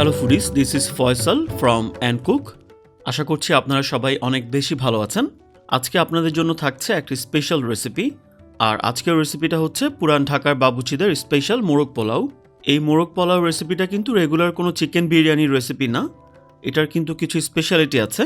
Hello foodies, this is Faisal from andcook। আশা করছি আপনারা সবাই অনেক বেশি ভালো আছেন। আজকে আপনাদের জন্য থাকছে একটি স্পেশাল রেসিপি, আর আজকের রেসিপিটা হচ্ছে পুরান ঢাকার বাবুচিদের স্পেশাল মোরগ পোলাও। এই মোরগ পোলাও রেসিপিটা কিন্তু রেগুলার কোনো চিকেন বিরিয়ানির রেসিপি না, এটার কিন্তু কিছু স্পেশালিটি আছে।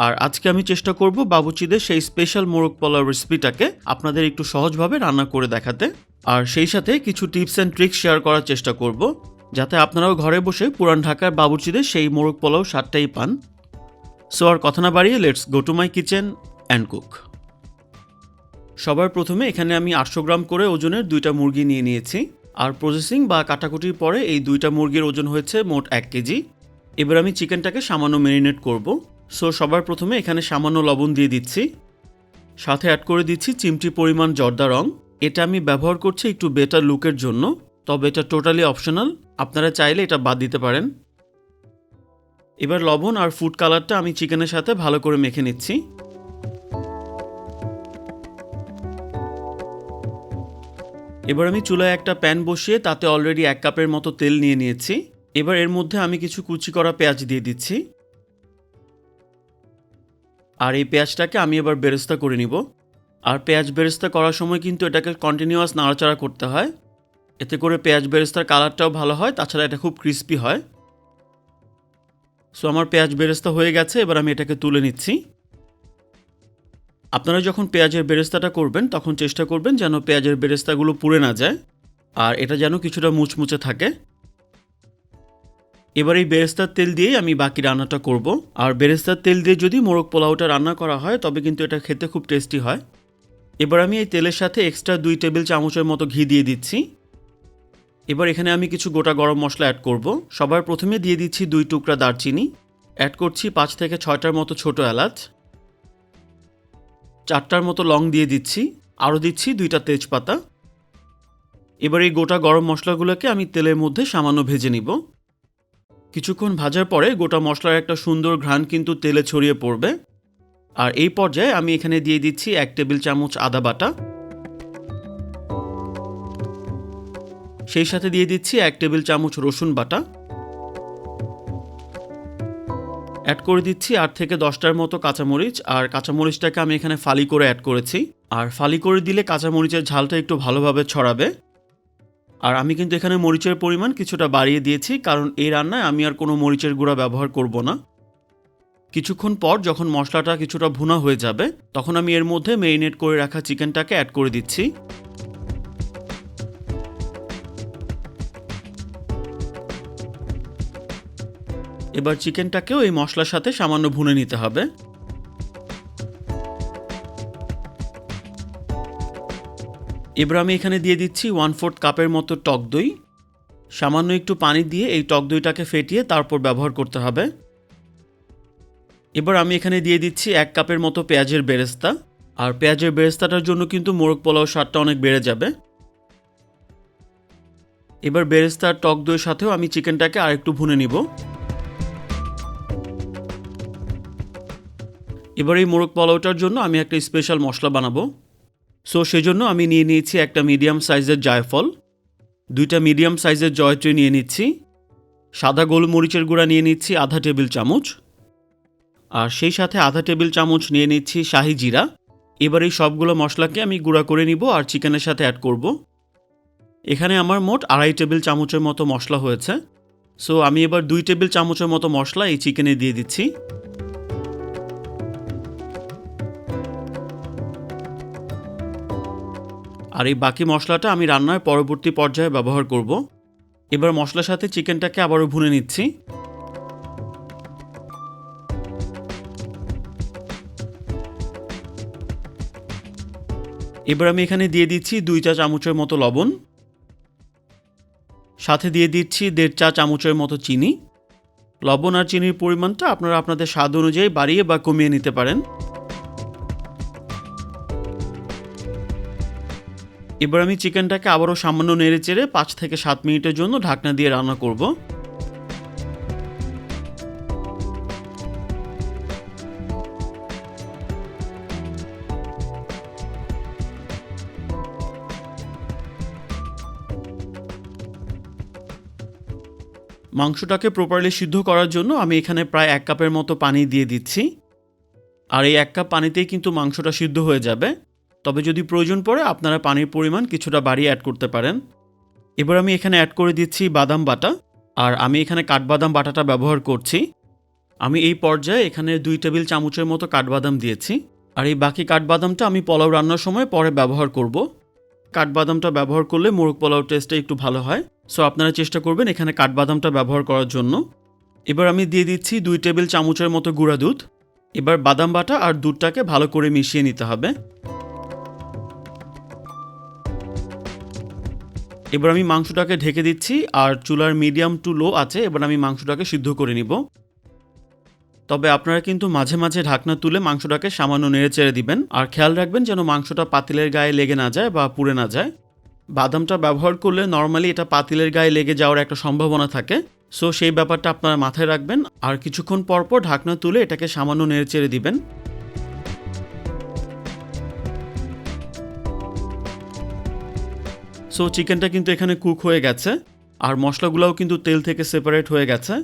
আর আজকে আমি চেষ্টা করব বাবুচিদের সেই স্পেশাল মোরগ পোলাও রেসিপিটাকে আপনাদের একটু সহজভাবে রান্না করে দেখাতে, আর সেই সাথে কিছু টিপস অ্যান্ড ট্রিক্স শেয়ার করার চেষ্টা করব, যাতে আপনারাও ঘরে বসে পুরান ঢাকার বাবুর্চিদের সেই মোরগ পোলাও স্বাদটাই পান। সো আর কথা না বাড়িয়ে let's go to my kitchen and cook. সবার প্রথমে এখানে আমি 800 গ্রাম করে ওজনের 2টা মুরগি নিয়ে নিয়েছি, আর প্রসেসিং বা কাটাকুটির পরে এই 2টা মুরগির ওজন হয়েছে মোট 1 কেজি। এবার আমি চিকেনটাকে সামান্য ম্যারিনেট করব। সো সবার প্রথমে এখানে সামান্য লবণ দিয়ে দিচ্ছি, সাথে অ্যাড করে দিচ্ছি চিমটি পরিমাণ জর্দা রং। এটা আমি ব্যবহার করছি একটু বেটার লুকের জন্য, তবে এটা টোটালি অপশনাল, আপনারা চাইলে এটা বাদ দিতে পারেন। এবার লবণ আর ফুড কালারটা আমি চিকেনের সাথে ভালো করে মেখে নিচ্ছি। এবার আমি চুলায় একটা প্যান বসিয়ে তাতে অলরেডি 1 কাপের মতো তেল নিয়ে নিয়েছি। এবার এর মধ্যে আমি কিছু কুচি করা পেঁয়াজ দিয়ে দিচ্ছি, আর এই পেঁয়াজটাকে আমি এবার বেরেস্তা করে নিব। আর পেঁয়াজ বেরেস্তা করার সময় কিন্তু এটাকে কন্টিনিউয়াস নাড়াচাড়া করতে হয়, এতে করে পেঁয়াজ বেরেস্তার কালারটাও ভালো হয়, তাছাড়া এটা খুব ক্রিস্পি হয়। সো আমার পেঁয়াজ বেরেস্তা হয়ে গেছে, এবার আমি এটাকে তুলে নিচ্ছি। আপনারা যখন পেঁয়াজের বেরেস্তাটা করবেন তখন চেষ্টা করবেন যেন পেঁয়াজের বেরেস্তাগুলো পুড়ে না যায়, আর এটা যেন কিছুটা মুচমুচে থাকে। এবার এই বেরেস্তার তেল দিয়েই আমি বাকি রান্নাটা করব। আর বেরেস্তার তেল দিয়ে যদি মোরগ পোলাওটা রান্না করা হয় তবে কিন্তু এটা খেতে খুব টেস্টি হয়। এবার আমি এই তেলের সাথে এক্সট্রা 2 টেবিল চামচের মতো ঘি দিয়ে দিচ্ছি। এবার এখানে আমি কিছু গোটা গরম মশলা অ্যাড করব। সবার প্রথমে দিয়ে দিচ্ছি 2 টুকরা দারচিনি, অ্যাড করছি 5 থেকে 6টার মতো ছোট এলাচ, 4টার মতো লং দিয়ে দিচ্ছি, আরও দিচ্ছি 2টা তেজপাতা। এবার এই গোটা গরম মশলাগুলোকে আমি তেলের মধ্যে সামান্য ভেজে নিব। কিছুক্ষণ ভাজার পরে গোটা মশলার একটা সুন্দর ঘ্রাণ কিন্তু তেলে ছড়িয়ে পড়বে। আর এই পর্যায়ে আমি এখানে দিয়ে দিচ্ছি 1 টেবিল চামচ আদা বাটা, সেই সাথে দিয়ে দিচ্ছি 1 টেবিল চামচ রসুন বাটা, অ্যাড করে দিচ্ছি 8 থেকে 10টার মতো কাঁচামরিচ। আর কাঁচামরিচটাকে আমি এখানে ফালি করে অ্যাড করেছি, আর ফালি করে দিলে কাঁচামরিচের ঝালটা একটু ভালোভাবে ছড়াবে। আর আমি কিন্তু এখানে মরিচের পরিমাণ কিছুটা বাড়িয়ে দিয়েছি, কারণ এই রান্নায় আমি আর কোনো মরিচের গুঁড়া ব্যবহার করব না। কিছুক্ষণ পর যখন মশলাটা কিছুটা ভুনা হয়ে যাবে তখন আমি এর মধ্যে ম্যারিনেট করে রাখা চিকেনটাকে অ্যাড করে দিচ্ছি। এবার চিকেনটাকেও এই মশলার সাথে সামান্য ভুনে নিতে হবে। এবার আমি এখানে দিয়ে দিচ্ছি 1/4 কাপের মতো টক দই। সামান্য একটু পানি দিয়ে এই টক দইটাকে ফেটিয়ে তারপর ব্যবহার করতে হবে। এবার আমি এখানে দিয়ে দিচ্ছি 1 কাপের মতো পেঁয়াজের বেরেস্তা, আর পেঁয়াজের বেরেস্তাটার জন্য কিন্তু মোরগ পোলাও স্বাদটা অনেক বেড়ে যাবে। এবার বেরেস্তার টক দইয়ের সাথেও আমি চিকেনটাকে আরেকটু ভুনে নিব। এবার এই মোরগ পোলাওটার জন্য আমি একটা স্পেশাল মশলা বানাবো। সো সেজন্য আমি নিয়ে নিয়েছি একটা মিডিয়াম সাইজের জায়ফল, 2টা মিডিয়াম সাইজের জয়ত্রী নিয়ে নিচ্ছি, সাদা গোলমরিচের গুঁড়া নিয়ে নিচ্ছি আধা টেবিল চামচ, আর সেই সাথে আধা টেবিল চামচ নিয়ে নিচ্ছি শাহি জিরা। এবার এই সবগুলো মশলাকে আমি গুঁড়া করে নিব আর চিকেনের সাথে অ্যাড করব। এখানে আমার মোট 2.5 টেবিল চামচের মতো মশলা হয়েছে। সো আমি এবার 2 টেবিল চামচের মতো মশলা এই চিকেনে দিয়ে দিচ্ছি। আর এই বাকি মশলাটা আমি রান্নার পরবর্তী পর্যায়ে ব্যবহার করব। এবার মশলার সাথে চিকেনটাকে আবারও ভুনে নিচ্ছি। এবার আমি এখানে দিয়ে দিচ্ছি 2 চা চামচের মতো লবণ, সাথে দিয়ে দিচ্ছি 1.5 চা চামচের মতো চিনি। লবণ আর চিনির পরিমাণটা আপনারা আপনাদের স্বাদ অনুযায়ী বাড়িয়ে বা কমিয়ে নিতে পারেন। এবার আমি চিকেনটাকে আবারও সামান্য নেড়ে চেড়ে 5 থেকে 7 মিনিটের জন্য ঢাকনা দিয়ে রান্না করব। মাংসটাকে প্রপারলি সিদ্ধ করার জন্য আমি এখানে প্রায় 1 কাপের মতো পানি দিয়ে দিচ্ছি। আর এই 1 কাপ পানিতেই কিন্তু মাংসটা সিদ্ধ হয়ে যাবে। তবে যদি প্রয়োজন পড়ে আপনারা পানির পরিমাণ কিছুটা বাড়িয়ে অ্যাড করতে পারেন। এবার আমি এখানে অ্যাড করে দিচ্ছি বাদাম বাটা, আর আমি এখানে কাঠবাদাম বাটাটা ব্যবহার করছি। আমি এই পর্যায়ে এখানে 2 টেবিল চামচের মতো কাঠবাদাম দিয়েছি, আর এই বাকি কাঠবাদামটা আমি পোলাও রান্নার সময় পরে ব্যবহার করব। কাঠবাদামটা ব্যবহার করলে মোরগ পোলাও টেস্টটা একটু ভালো হয়, সো আপনারা চেষ্টা করবেন এখানে কাঠবাদামটা ব্যবহার করার জন্য। এবার আমি দিয়ে দিচ্ছি 2 টেবিল চামচের মতো গুঁড়া দুধ। এবার বাদাম বাটা আর দুধটাকে ভালো করে মিশিয়ে নিতে হবে। এবার আমি মাংসটাকে ঢেকে দিচ্ছি, আর চুলার মিডিয়াম টু লো আছে এবার আমি মাংসটাকে সিদ্ধ করে নিব। তবে আপনারা কিন্তু মাঝে মাঝে ঢাকনা তুলে মাংসটাকে সামান্য নেড়ে চেড়ে দিবেন, আর খেয়াল রাখবেন যেন মাংসটা পাতিলের গায়ে লেগে না যায় বা পুড়ে না যায়। বাদামটা ব্যবহার করলে নর্মালি এটা পাতিলের গায়ে লেগে যাওয়ার একটা সম্ভাবনা থাকে, সো সেই ব্যাপারটা আপনারা মাথায় রাখবেন। আর কিছুক্ষণ পরপর ঢাকনা তুলে এটাকে সামান্য নেড়ে চেড়ে দিবেন। সো চিকেনটা কিন্তু এখানে কুক হয়ে গেছে, আর মশলাগুলোও কিন্তু তেল থেকে সেপারেট হয়ে গেছে।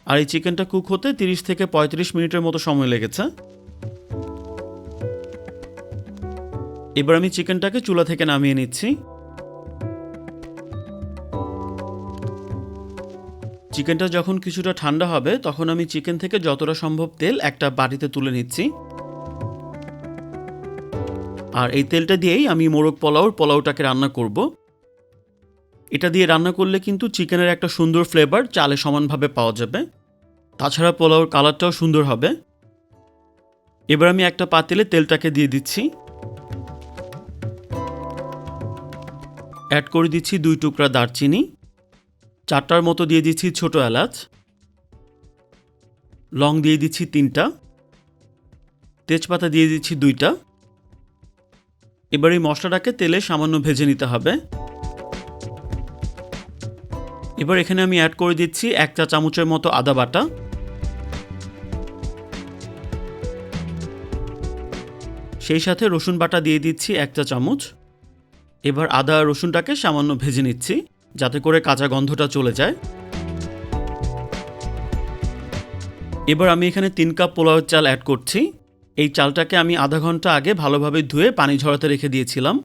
আর এই চিকেনটা কুক হতে 30 থেকে 35 মিনিটের মতো সময় লেগেছে। এবার আমি চিকেনটাকে চুলা থেকে নামিয়ে নিচ্ছি। চিকেনটা যখন কিছুটা ঠান্ডা হবে তখন আমি চিকেন থেকে যতটা সম্ভব তেল একটা বাটিতে তুলে নিচ্ছি। আর এই তেলটা দিয়েই আমি মোরগ পোলাওটাকে রান্না করব। এটা দিয়ে রান্না করলে কিন্তু চিকেনের একটা সুন্দর ফ্লেভার চালে সমানভাবে পাওয়া যাবে, তাছাড়া পোলাওর কালারটাও সুন্দর হবে। এবার আমি একটা পাতিলে তেলটাকে দিয়ে দিচ্ছি। অ্যাড করে দিচ্ছি 2 টুকরা দারচিনি, 4টার মতো দিয়ে দিচ্ছি ছোট এলাচ, লং দিয়ে দিচ্ছি 3টা, তেজপাতা দিয়ে দিচ্ছি 2টা। এবার এই মশলাটাকে তেলে সামান্য ভেজে নিতে হবে। এবার এখানে আমি অ্যাড করে দিচ্ছি 1 চা চামচের মতো আদা বাটা, সেই সাথে রসুন বাটা দিয়ে দিচ্ছি 1 চা চামচ। এবার আদা আর রসুনটাকে সামান্য ভেজে নিচ্ছি যাতে করে কাঁচা গন্ধটা চলে যায়। এবার আমি এখানে 3 কাপ পোলাওয়ের চাল অ্যাড করছি। এই চালটাকে আমি আধা ঘন্টা আগে ভালোভাবে ধুয়ে পানি ঝরাতে রেখে দিয়েছিলাম।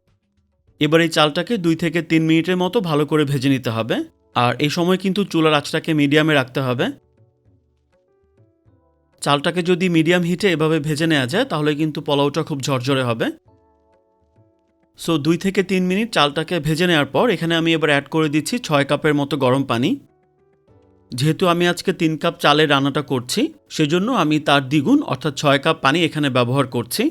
এবার এই চালটাকে 2 থেকে 3 মিনিটের মতো ভালো করে ভেজে নিতে হবে, আর এই সময় কিন্তু চুলার আঁচটাকে মিডিয়ামে রাখতে হবে। চালটাকে যদি মিডিয়াম হিটে এভাবে ভেজে নেওয়া যায় তাহলে কিন্তু পোলাওটা খুব ঝরঝরে হবে। সো 2 থেকে 3 মিনিট চালটাকে ভেজে নেওয়ার পর এখানে আমি এবার অ্যাড করে দিচ্ছি 6 কাপের মতো গরম পানি। যেহেতু আমি আজকে 3 কাপ চালের রান্নাটা করছি সেজন্য আমি তার দ্বিগুণ অর্থাৎ 6 কাপ পানি এখানে ব্যবহার করছি।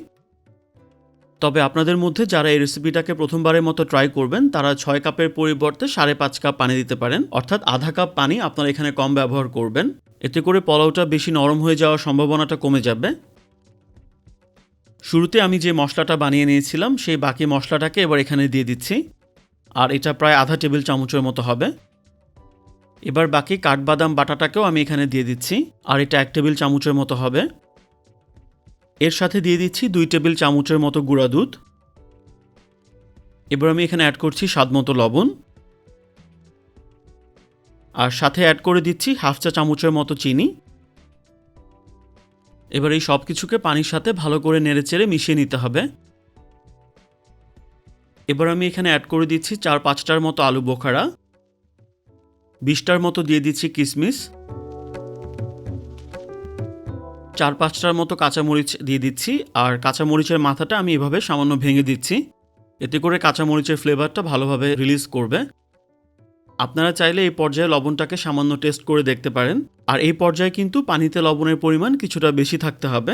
তবে আপনাদের মধ্যে যারা এই রেসিপিটাকে প্রথমবারের মতো ট্রাই করবেন তারা 6 কাপের পরিবর্তে 5.5 কাপ পানি দিতে পারেন, অর্থাৎ আধা কাপ পানি আপনারা এখানে কম ব্যবহার করবেন। এতে করে পোলাওটা বেশি নরম হয়ে যাওয়ার সম্ভাবনাটা কমে যাবে। শুরুতে আমি যে মশলাটা বানিয়ে নিয়েছিলাম সেই বাকি মশলাটাকে এবার এখানে দিয়ে দিচ্ছি, আর এটা প্রায় আধা টেবিল চামচের মতো হবে। এবার বাকি কাঠবাদাম বাটাটাকেও আমি এখানে দিয়ে দিচ্ছি, আর এটা 1 টেবিল চামচের মতো হবে। এর সাথে দিয়ে দিচ্ছি 2 টেবিল চামচের মতো গুঁড়া দুধ। এবার আমি এখানে অ্যাড করছি স্বাদমতো লবণ, আর সাথে অ্যাড করে দিচ্ছি 1/2 চা চামচের মতো চিনি। এবার এই সব কিছুকে পানির সাথে ভালো করে নেড়েচেড়ে মিশিয়ে নিতে হবে। এবার আমি এখানে অ্যাড করে দিচ্ছি 4-5টার মতো আলু বোখারা, 20টার মতো দিয়ে দিচ্ছি কিশমিশ, 4-5টার মতো কাঁচামরিচ দিয়ে দিচ্ছি। আর কাঁচামরিচের মাথাটা আমি এভাবে সামান্য ভেঙে দিচ্ছি, এতে করে কাঁচামরিচের ফ্লেভারটা ভালোভাবে রিলিজ করবে। আপনারা চাইলে এই পর্যায়ে লবণটাকে সামান্য টেস্ট করে দেখতে পারেন, আর এই পর্যায়ে কিন্তু পানিতে লবণের পরিমাণ কিছুটা বেশি থাকতে হবে।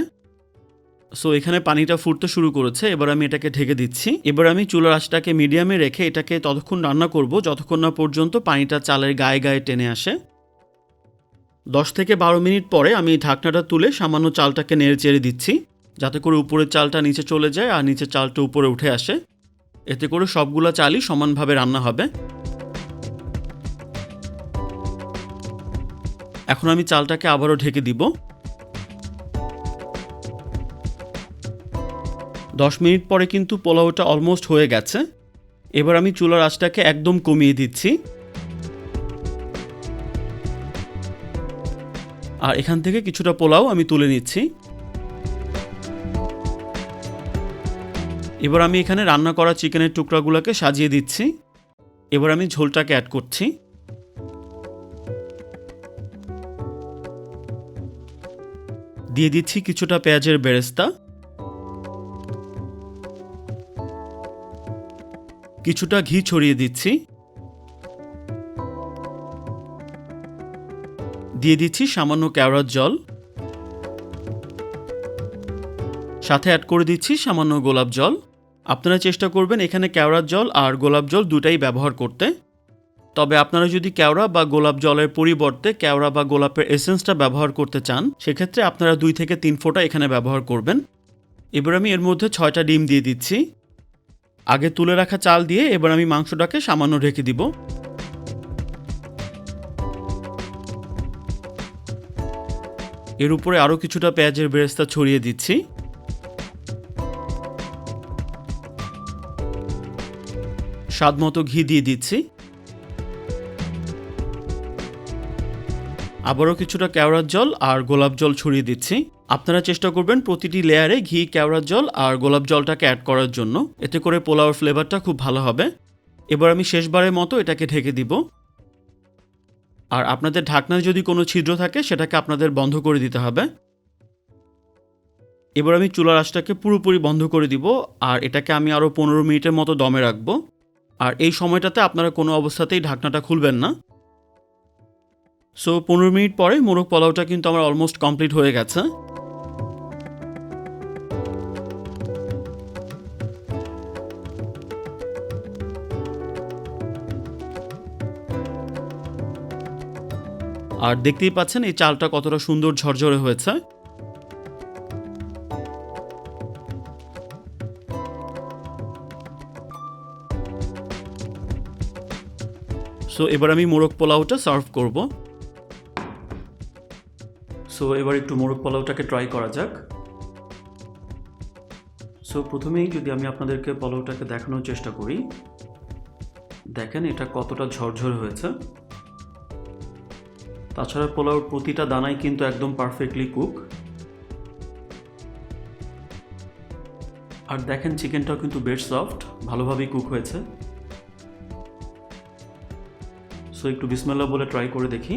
সো এখানে পানিটা ফুটতে শুরু করেছে, এবার আমি এটাকে ঢেকে দিচ্ছি। এবার আমি চুলার আঁচটাকে মিডিয়ামে রেখে এটাকে ততক্ষণ রান্না করব যতক্ষণ না পর্যন্ত পানিটা চালের গায়ে গায়ে টেনে আসে। 10 থেকে 12 মিনিট পরে আমি ঢাকনাটা তুলে সামান্য চালটাকে নেড়ে চেড়ে দিচ্ছি যাতে করে উপরের চালটা নিচে চলে যায় আর নিচের চালটা উপরে উঠে আসে। এতে করে সবগুলা চালই সমানভাবে রান্না হবে। এখন আমি চালটাকে আবারও ঢেকে দিব। 10 মিনিট পরে কিন্তু পোলাওটা অলমোস্ট হয়ে গেছে। এবার আমি চুলার আঁচটাকে একদম কমিয়ে দিচ্ছি। আর এখান থেকে কিছুটা পোলাও আমি তুলে নিচ্ছি। এবার আমি এখানে রান্না করা চিকেনের টুকরাগুলোকে সাজিয়ে দিচ্ছি। এবার আমি ঝোলটাকে অ্যাড করছি। দিয়ে দিচ্ছি কিছুটা পেঁয়াজের বেরেস্তা, কিছুটা ঘি ছড়িয়ে দিচ্ছি, দিয়ে দিচ্ছি সামান্য কেওড়ার জল, সাথে অ্যাড করে দিচ্ছি সামান্য গোলাপ জল। আপনারা চেষ্টা করবেন এখানে কেওড়ার জল আর গোলাপ জল দুটাই ব্যবহার করতে। তবে আপনারা যদি কেওড়া বা গোলাপ জলের পরিবর্তে কেওড়া বা গোলাপের এসেন্সটা ব্যবহার করতে চান, সেক্ষেত্রে আপনারা 2 থেকে 3 ফোঁটা এখানে ব্যবহার করবেন। এবার আমি এর মধ্যে 6টা ডিম দিয়ে দিচ্ছি। আগে তুলে রাখা চাল দিয়ে এবার আমি মাংসটাকে সামান্য ঢেকে দিব। এর উপরে আরও কিছুটা পেঁয়াজের বেরেস্তা ছড়িয়ে দিচ্ছি। স্বাদ মতো ঘি দিয়ে দিচ্ছি। আবারও কিছুটা কেওড়ার জল আর গোলাপ জল ছড়িয়ে দিচ্ছি। আপনারা চেষ্টা করবেন প্রতিটি লেয়ারে ঘি, কেওড়ার জল আর গোলাপ জলটাকে অ্যাড করার জন্য, এতে করে পোলাওর ফ্লেভারটা খুব ভালো হবে। এবার আমি শেষবারের মতো এটাকে ঢেকে দিব। আর আপনাদের ঢাকনায় যদি কোনো ছিদ্র থাকে সেটাকে আপনাদের বন্ধ করে দিতে হবে। এবার আমি চুলার আঁচটাকে পুরোপুরি বন্ধ করে দিব আর এটাকে আমি আরও 15 মিনিটের মতো দমে রাখবো। আর এই সময়টাতে আপনারা কোনো অবস্থাতেই ঢাকনাটা খুলবেন না। সো 15 মিনিট পরে মোরগ পোলাওটা কিন্তু আমার অলমোস্ট কমপ্লিট হয়ে গেছে। আর দেখতেই পাচ্ছেন এই চালটা কতটা সুন্দর ঝরঝরে হয়েছে। সো এবার আমি মোরগ পোলাওটা সার্ভ করব। সো এবার একটু মোরগ পোলাওটাকে ট্রাই করা যাক। সো প্রথমেই যদি আমি আপনাদেরকে পোলাওটাকে দেখানোর চেষ্টা করি, দেখেন এটা কতটা ঝরঝরে হয়েছে। তাছাড়া পোলাওর প্রতিটা দানাই কিন্তু একদম পারফেক্টলি কুক। আর দেখেন চিকেনটাও কিন্তু বেশ সফট, ভালোভাবেই কুক হয়েছে। সো একটু বিসমিল্লাহ বলে ট্রাই করে দেখি।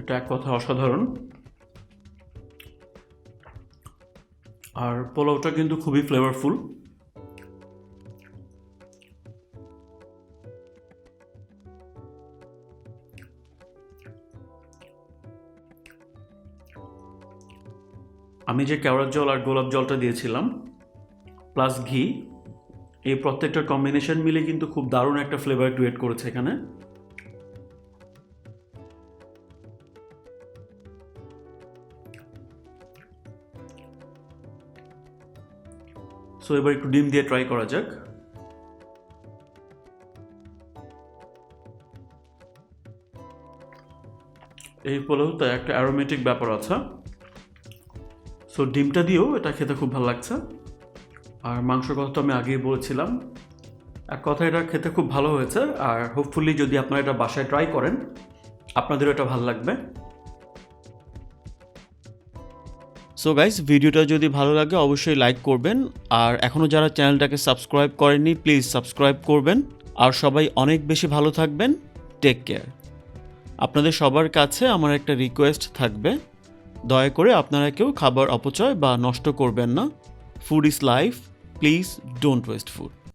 এটা এক কথা অসাধারণ। আর পোলাওটা কিন্তু খুবই ফ্লেভারফুল। আমি যে কেওড়ার জল আর গোলাপ জলটা দিয়েছিলাম প্লাস ঘি, এই প্রত্যেকটার কম্বিনেশন মিলে কিন্তু খুব দারুণ একটা ফ্লেভার ক্রিয়েট করেছে এখানে। সো এবার একটু ডিম দিয়ে ট্রাই করা যাক। এই পোলাওতে একটা অ্যারোমেটিক ব্যাপার আছে। সো ডিমটা দিয়েও এটা খেতে খুব ভালো লাগছে। আর মাংসের কথা তো আমি আগেই বলেছিলাম। এক কথা এটা খেতে খুব ভালো হয়েছে। আর হোপফুলি যদি আপনারা এটা বাসায় ট্রাই করেন, আপনাদেরও এটা ভালো লাগবে। সো গাইস, ভিডিওটা যদি ভালো লাগে অবশ্যই লাইক করবেন। আর এখনও যারা চ্যানেলটাকে সাবস্ক্রাইব করেননি প্লিজ সাবস্ক্রাইব করবেন। আর সবাই অনেক বেশি ভালো থাকবেন। Take care. আপনাদের সবার কাছে আমার একটা রিকোয়েস্ট থাকবে, দয়া করে আপনারা কেউ খাবার অপচয় বা নষ্ট করবেন না। Food is life, please don't waste food.